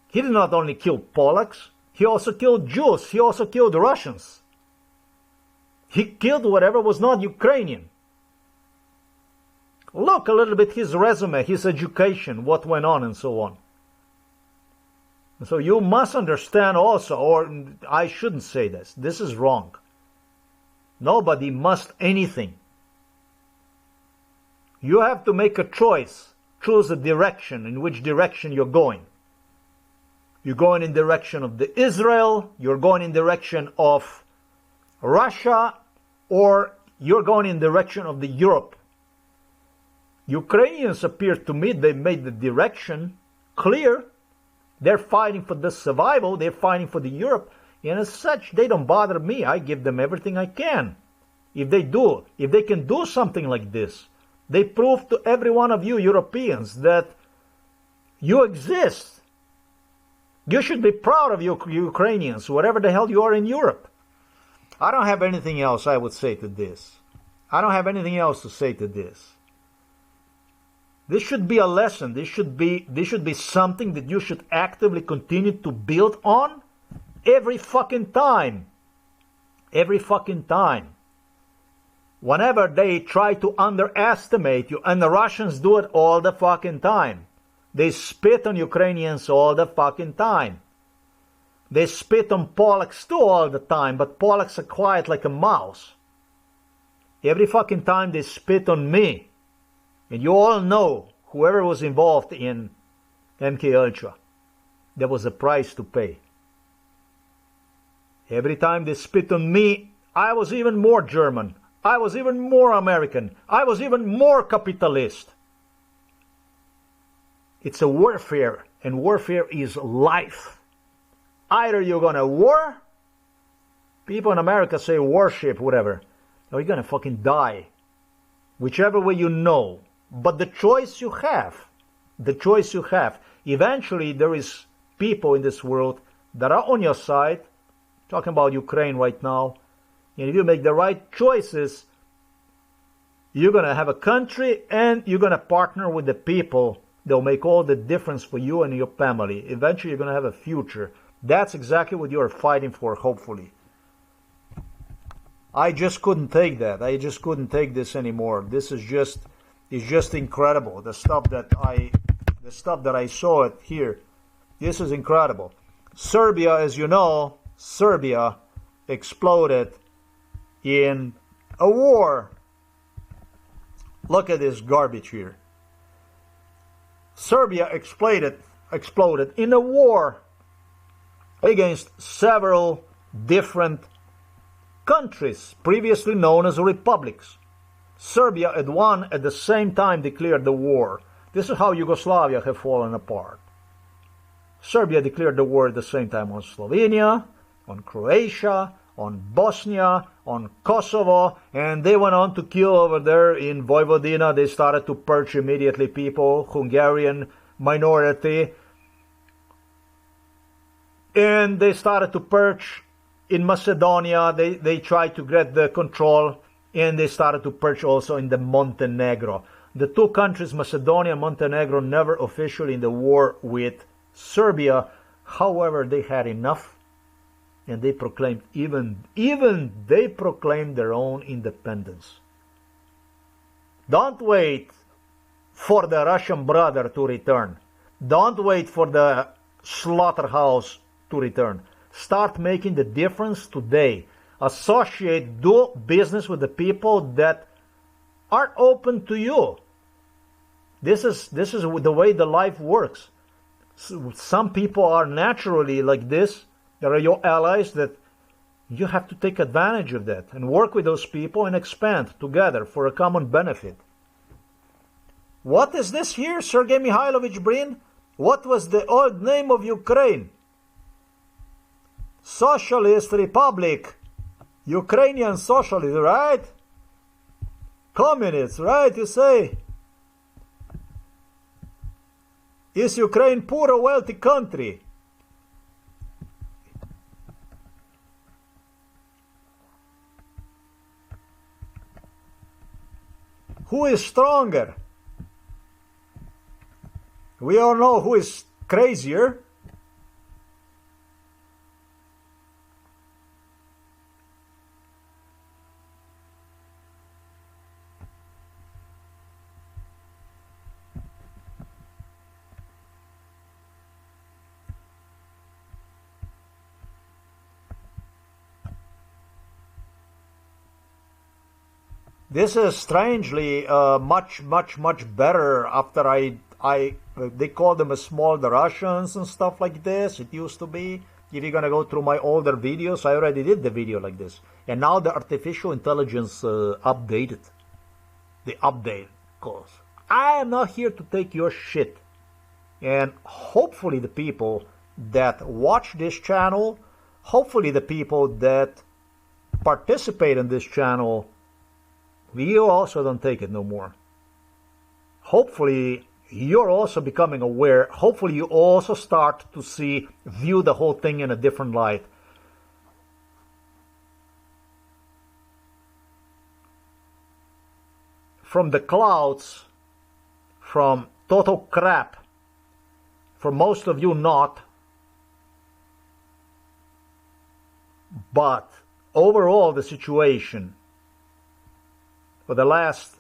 He did not only kill Pollacks, he also killed Jews, he also killed Russians. He killed whatever was not Ukrainian. Look a little bit his resume, his education, what went on and so on. So you must understand also, or I shouldn't say this, this is wrong. Nobody must anything. You have to make a choice. Choose a direction, in which direction you're going. You're going in direction of the Israel, you're going in direction of Russia, or you're going in direction of the Europe. Ukrainians appear to me, they made the direction clear. They're fighting for the survival, they're fighting for the Europe, and as such, they don't bother me. I give them everything I can. If they can do something like this, they prove to every one of you Europeans that you exist. You should be proud of you Ukrainians, wherever the hell you are in Europe. I don't have anything else I would say to this. I don't have anything else to say to this. This should be a lesson. This should be something that you should actively continue to build on every fucking time. Every fucking time. Whenever they try to underestimate you, and the Russians do it all the fucking time. They spit on Ukrainians all the fucking time. They spit on Pollacks too all the time, but Pollacks are quiet like a mouse. Every fucking time they spit on me. And you all know, whoever was involved in MK Ultra, there was a price to pay. Every time they spit on me, I was even more German. I was even more American. I was even more capitalist. It's a warfare, and warfare is life. Either you're gonna war, people in America say worship, whatever, or you're gonna fucking die. Whichever way you know. But the choice you have, eventually there is people in this world that are on your side, talking about Ukraine right now, and if you make the right choices, you're going to have a country and you're going to partner with the people. They'll make all the difference for you and your family. Eventually you're going to have a future. That's exactly what you're fighting for, hopefully. I just couldn't take that. I just couldn't take this anymore. This is just incredible. The stuff that I saw it here. This is incredible. Serbia, as you know, Serbia exploded in a war. Look at this garbage here. Serbia exploded in a war against several different countries previously known as republics. Serbia at the same time declared the war. This is how Yugoslavia have fallen apart. Serbia declared the war at the same time on Slovenia, on Croatia, on Bosnia, on Kosovo, and they went on to kill over there in Vojvodina. They started to purge immediately people, Hungarian minority, and they started to purge in Macedonia. They tried to get the control, and they started to purge also in the Montenegro. The two countries, Macedonia and Montenegro, never officially in the war with Serbia. However, they had enough. And they proclaimed, even they proclaimed their own independence. Don't wait for the Russian brother to return. Don't wait for the slaughterhouse to return. Start making the difference today. Associate, do business with the people that are open to you. This is the way the life works. Some people are naturally like this. There are your allies that you have to take advantage of that and work with those people and expand together for a common benefit. What is this here, Sergei Mikhailovich Brin? What was the old name of Ukraine? Socialist Republic. Ukrainian Socialist, right? Communists, right, you say? Is Ukraine poor or wealthy country? Who is stronger? We all know who is crazier. This is strangely much better after they call them a small Russians and stuff like this. It used to be. If you're gonna go through my older videos, I already did the video like this. And now the artificial intelligence updated. The update goes. I am not here to take your shit. And hopefully the people that watch this channel, hopefully the people that participate in this channel, you also don't take it no more. Hopefully you're also becoming aware. Hopefully you also start to view the whole thing in a different light. From the clouds, from total crap, for most of you not, but overall the situation for the last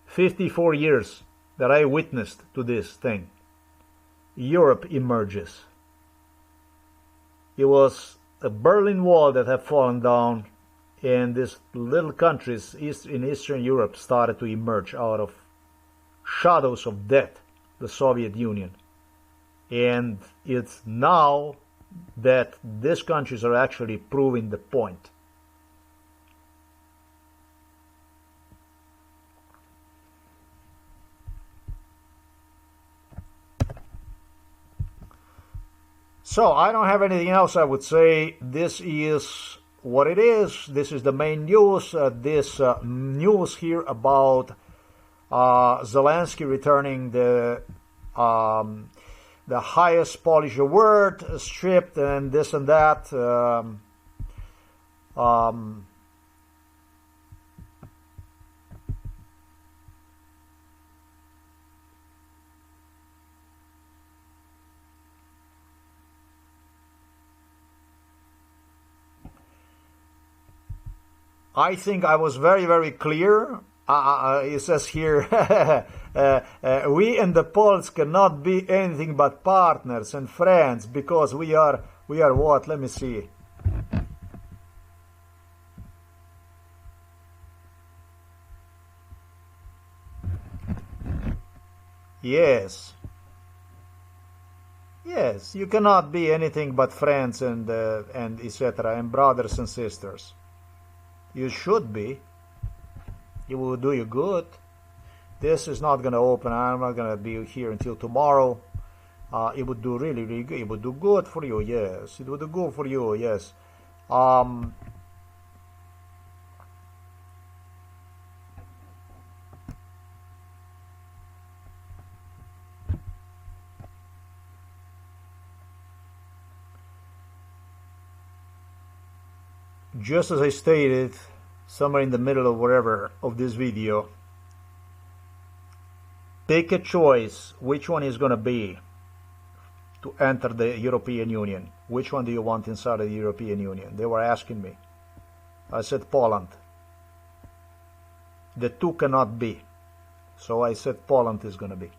54 years that I witnessed to this thing, Europe emerges. It was a Berlin Wall that had fallen down, and these little countries in Eastern Europe started to emerge out of shadows of death, the Soviet Union. And it's now that these countries are actually proving the point. So I don't have anything else. I would say this is what it is. This is the main news. This news here about Zelensky returning the highest Polish award, stripped, and this and that. I think I was very clear. It says here, we and the Poles cannot be anything but partners and friends because we are what? Let me see. Yes, you cannot be anything but friends and etc. and brothers and sisters. You should be. It will do you good. This is not going to open. I'm not going to be here until tomorrow. It would do really good. It would do good for you, yes. It would do good for you, yes. Just as I stated, somewhere in the middle of whatever of this video, pick a choice which one is going to be. to enter the European Union. Which one do you want inside of the European Union? They were asking me. I said Poland. The two cannot be. So I said Poland is going to be.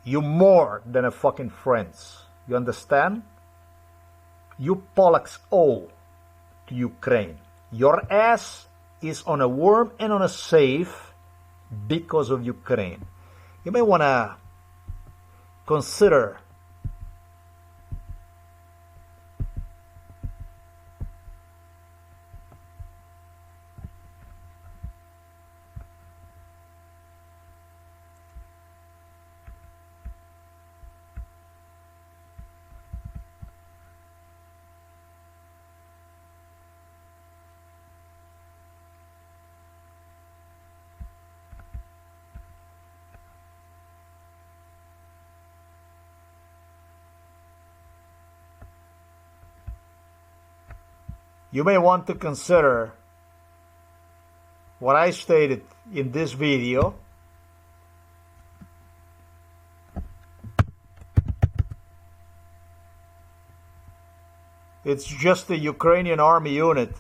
You more than a fucking friends. You understand? You Pollacks owe to Ukraine. Your ass is on a worm and on a safe because of Ukraine. You may want to consider you may want to consider what I stated in this video. It's just a Ukrainian army unit.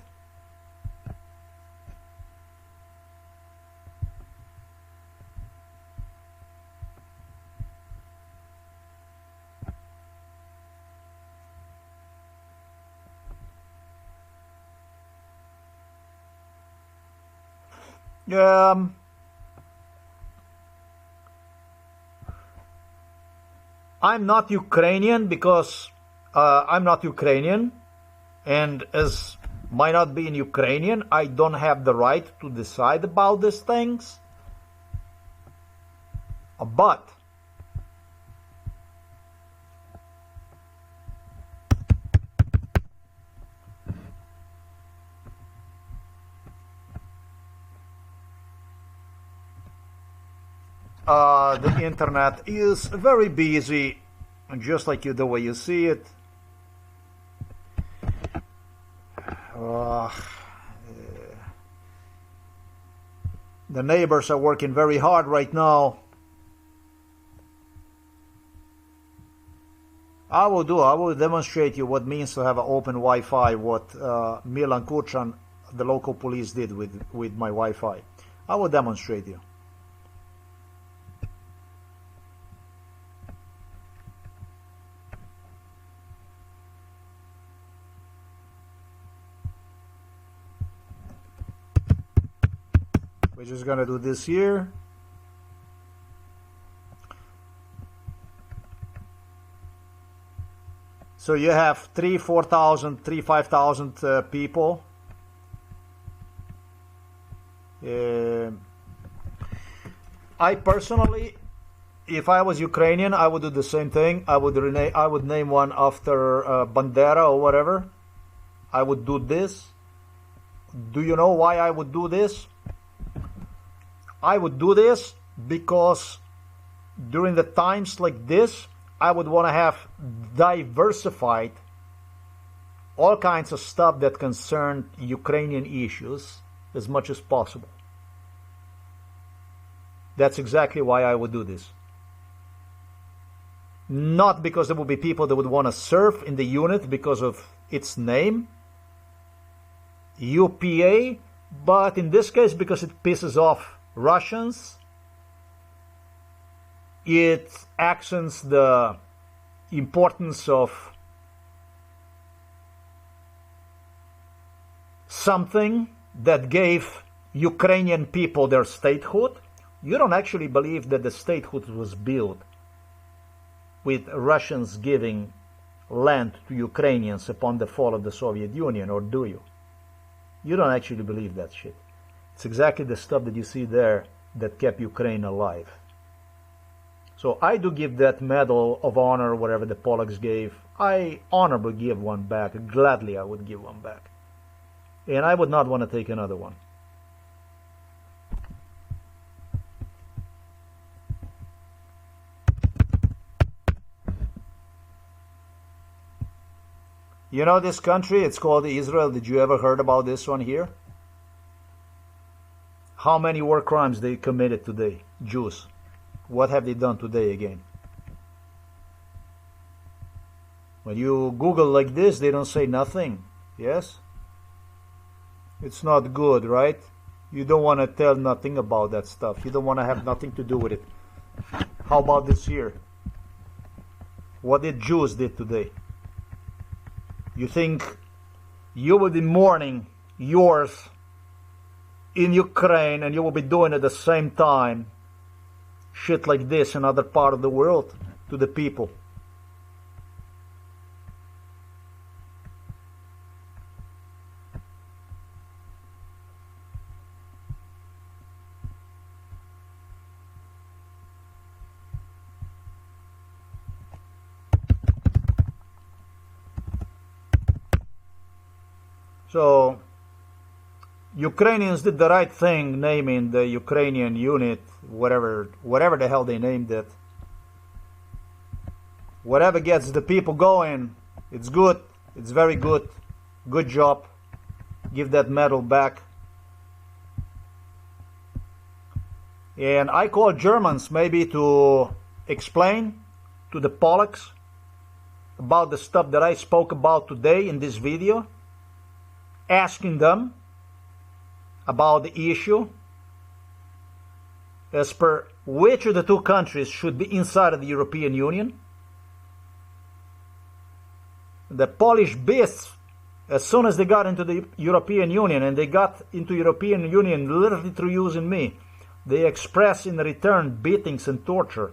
I'm not Ukrainian because I'm not Ukrainian, and as my not being Ukrainian, I don't have the right to decide about these things. But the internet is very busy, just like the way you see it. The neighbors are working very hard right now. I will demonstrate you what it means to have an open Wi-Fi, what Milan Kuchan, the local police, did with my Wi-Fi. I will demonstrate you. We're just gonna do this here. So you have 4,000, 5,000 people. I personally, if I was Ukrainian, I would do the same thing. I would name one after Bandera or whatever. I would do this. Do you know why I would do this? I would do this because during the times like this, I would want to have diversified all kinds of stuff that concern Ukrainian issues as much as possible. That's exactly why I would do this. Not because there would be people that would want to serve in the unit because of its name, UPA, but in this case because it pisses off Russians. It accents the importance of something that gave Ukrainian people their statehood. You don't actually believe that the statehood was built with Russians giving land to Ukrainians upon the fall of the Soviet Union, or do you? You don't actually believe that shit. It's exactly the stuff that you see there that kept Ukraine alive. So I do give that medal of honor, whatever the Pollacks gave. I honorably give one back. Gladly I would give one back. And I would not want to take another one. You know this country? It's called Israel. Did you ever heard about this one here? How many war crimes they committed today? Jews. What have they done today again? When you Google like this, they don't say nothing. Yes? It's not good, right? You don't want to tell nothing about that stuff. You don't want to have nothing to do with it. How about this here? What did Jews did today? You think you will be mourning yours in Ukraine and you will be doing at the same time shit like this in other part of the world to the people? So, Ukrainians did the right thing naming the Ukrainian unit, whatever the hell they named it. Whatever gets the people going, it's good, it's very good. Good job. Give that medal back. And I call Germans maybe to explain to the Pollacks about the stuff that I spoke about today in this video. Asking them about the issue as per which of the two countries should be inside of the European Union. The Polish beasts, as soon as they got into the European Union, and they got into European Union literally through using me, they express in return beatings and torture.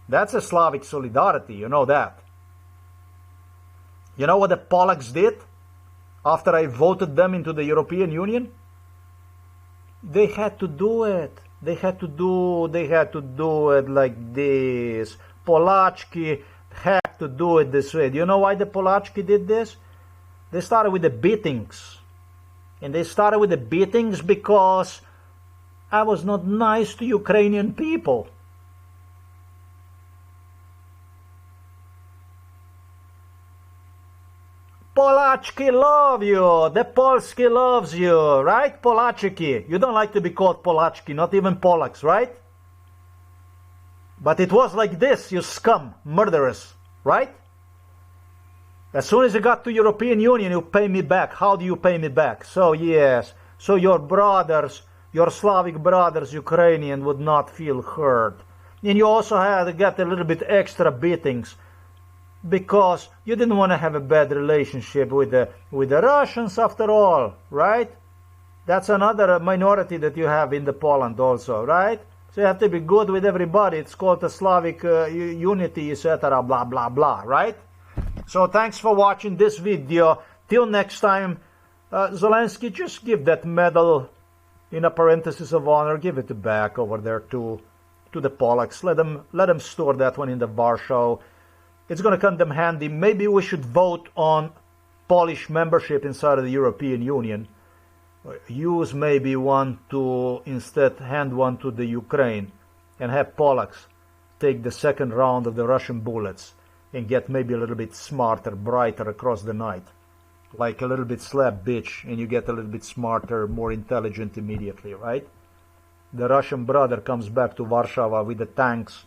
That's a Slavic solidarity, you know that. You know what the Pollacks did? After I voted them into the European Union, they had to do it. They had to do it like this. Pollacks had to do it this way. Do you know why the Pollacks did this? They started with the beatings. And they started with the beatings because I was not nice to Ukrainian people. Pollacks love you. The Polski loves you, right? Pollacki. You don't like to be called Pollacks, not even Pollacks, right? But it was like this, you scum, murderers, right? As soon as you got to European Union, you pay me back. How do you pay me back? So yes, so your brothers, your Slavic brothers, Ukrainian, would not feel hurt. And you also had to get a little bit extra beatings, because you didn't want to have a bad relationship with the Russians after all, right? That's another minority that you have in the Poland also, right? So you have to be good with everybody. It's called the Slavic unity, etc., blah, blah, blah, right? So thanks for watching this video. Till next time, Zelensky, just give that medal in a parenthesis of honor, give it back over there to the Pollacks. Let them store that one in the Warsaw. It's going to come them handy. Maybe we should vote on Polish membership inside of the European Union. Use maybe one to instead hand one to the Ukraine and have Pollacks take the second round of the Russian bullets and get maybe a little bit smarter, brighter across the night. Like a little bit slap bitch, and you get a little bit smarter, more intelligent immediately, right? The Russian brother comes back to Warsaw with the tanks.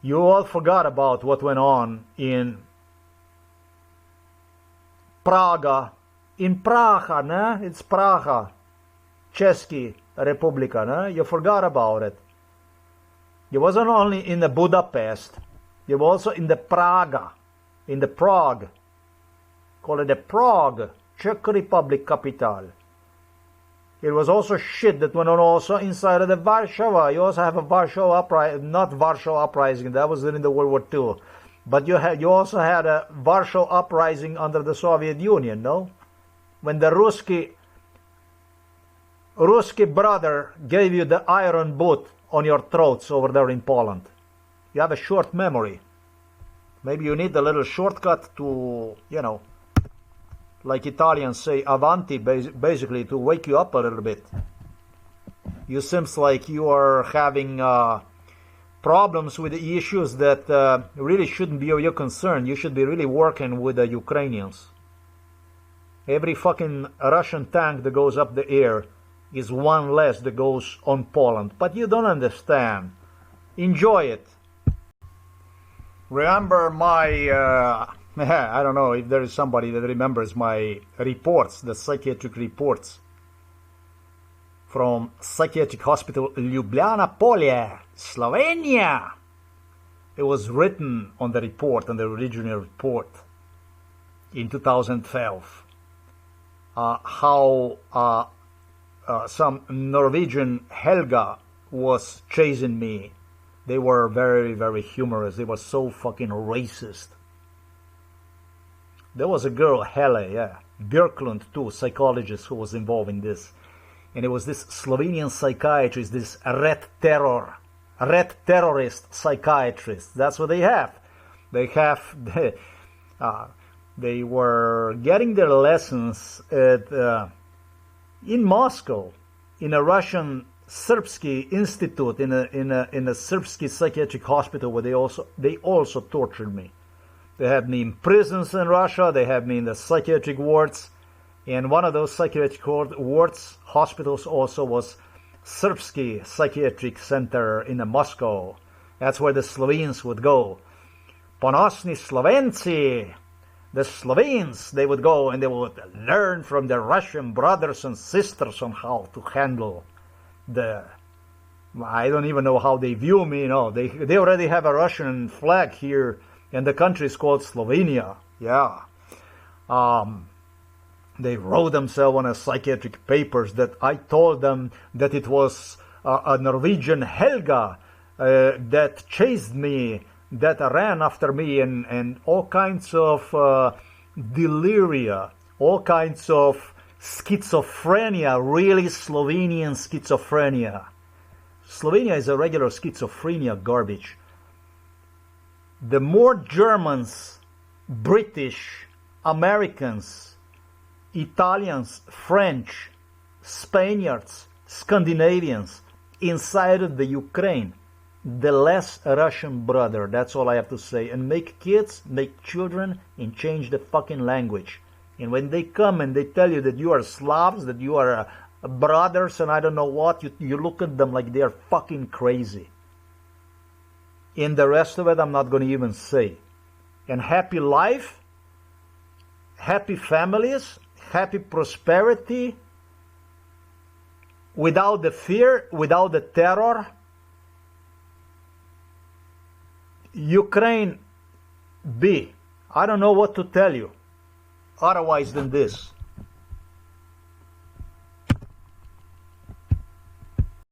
You all forgot about what went on in Praga. In Praha, ne? It's Praha. Czech Republika, ne? You forgot about it. You wasn't only in the Budapest, you were also in the Praga, in the Prague. Call it the Prague, Czech Republic capital. It was also shit that went on also inside of the Warsaw. You also have a Warsaw uprising, not Warsaw uprising, that was in the World War II. But you also had a Warsaw uprising under the Soviet Union, no? When the Ruski brother gave you the iron boot on your throats over there in Poland. You have a short memory. Maybe you need a little shortcut to, you know, like Italians say, avanti, basically, to wake you up a little bit. You seems like you are having problems with the issues that really shouldn't be of your concern. You should be really working with the Ukrainians. Every fucking Russian tank that goes up the air is one less that goes on Poland. But you don't understand. Enjoy it. Remember my, I don't know if there is somebody that remembers my reports, the psychiatric reports from Psychiatric Hospital Ljubljana Polje, Slovenia. It was written on the report, on the original report in 2012, how some Norwegian Helga was chasing me. They were very, very humorous. They were so fucking racist. There was a girl, Helle, yeah, Björklund too, psychologist, who was involved in this. And it was this Slovenian psychiatrist, this red terrorist psychiatrist. That's what they have. They were getting their lessons at, in Moscow, in a Russian Serbsky institute, in a Serbsky psychiatric hospital, where they also tortured me. They had me in prisons in Russia. They had me in the psychiatric wards. And one of those psychiatric wards, hospitals, also was Serbsky Psychiatric Center in Moscow. That's where the Slovenes would go. Ponosni Slovenci, the Slovenes, they would go and they would learn from their Russian brothers and sisters on how to handle I don't even know how they view me, you know. They already have a Russian flag here, and the country is called Slovenia. Yeah. They wrote themselves on a psychiatric papers that I told them that it was a Norwegian Helga that chased me, that ran after me, and all kinds of deliria, all kinds of schizophrenia, really Slovenian schizophrenia. Slovenia is a regular schizophrenia garbage. The more Germans, British, Americans, Italians, French, Spaniards, Scandinavians inside of the Ukraine, the less Russian brother. That's all I have to say. And make kids, make children, and change the fucking language. And when they come and they tell you that you are Slavs, that you are brothers and I don't know what, you look at them like they are fucking crazy. And the rest of it I'm not going to even say. And happy life, happy families, happy prosperity, without the fear, without the terror. Ukraine be. I don't know what to tell you otherwise than this.